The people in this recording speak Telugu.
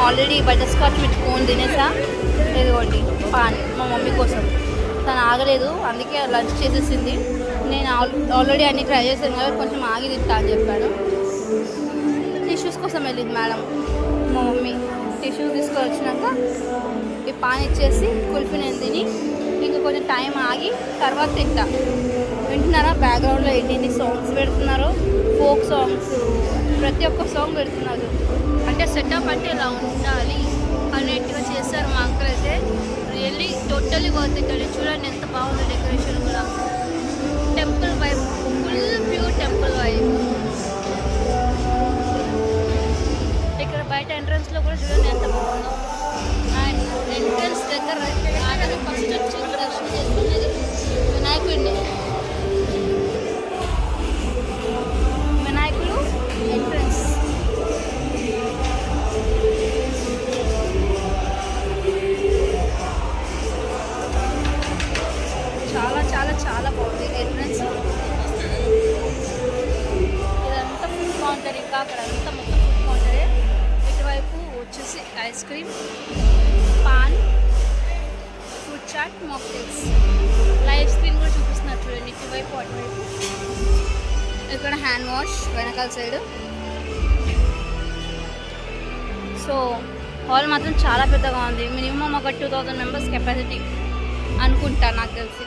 ఆల్రెడీ బటర్ స్కాచ్ పెట్టుకొని తినేసా. ఇదిగోండి పాన్ మా మమ్మీ కోసం. తను ఆగలేదు, అందుకే లంచ్ చేసేసింది. నేను ఆల్రెడీ అన్నీ ట్రై చేశాను కదా, కొంచెం ఆగి తింటా అని చెప్పాను. టిష్యూస్ కోసం వెళ్ళింది మేడం మా మమ్మీ. టిష్యూస్ తీసుకొని వచ్చినాక ఈ పాన్ ఇచ్చేసి కుల్ఫీ నేను తిని ఇంకా కొంచెం టైం ఆగి తర్వాత తింటా. వింటున్నారా బ్యాక్గ్రౌండ్లో ఎన్ని సాంగ్స్ పెడుతున్నారు? ఫోక్ సాంగ్స్, ప్రతి ఒక్క సాంగ్ పెడుతున్నారు. అంటే సెటప్ అంటే ఇలా ఉండాలి అనేట్టుగా చేశారు మా అంకుల్ అయితే. Really totally worth it. చూడండి ఎంత బాగుంది డెకరేషన్ కూడా. Temple vibe, full pure temple vibe. ఇక్కడ బయట ఎంట్రన్స్లో కూడా చూడండి ఎంత బాగుందో. అండ్ ఎంట్రన్స్ దగ్గర ఆగని ఫస్ట్ వచ్చి దర్శనం చేసుకునేది వినాయకుడిని. వినాయకుడు ఎంట్రన్స్. చాలా చాలా చాలా బాగుంది ఎంట్రన్స్. ఇదంతా ఫుడ్ కౌంటర్, ఇంకా అక్కడ అంతా మొత్తం ఫుడ్ కౌంటరే. ఇటువైపు వచ్చేసి ice cream, paan, fruit chaat, mocktails. Live screen కూడా చూపిస్తున్నారు చూడండి ఇటువైపు అటువైపు. ఇక్కడ హ్యాండ్ వాష్ వెనకాల సైడ్. సో హాల్ మాత్రం చాలా పెద్దగా ఉంది. మినిమం ఒక 2000 మెంబర్స్ కెపాసిటీ అనుకుంటా నాకు తెలిసి.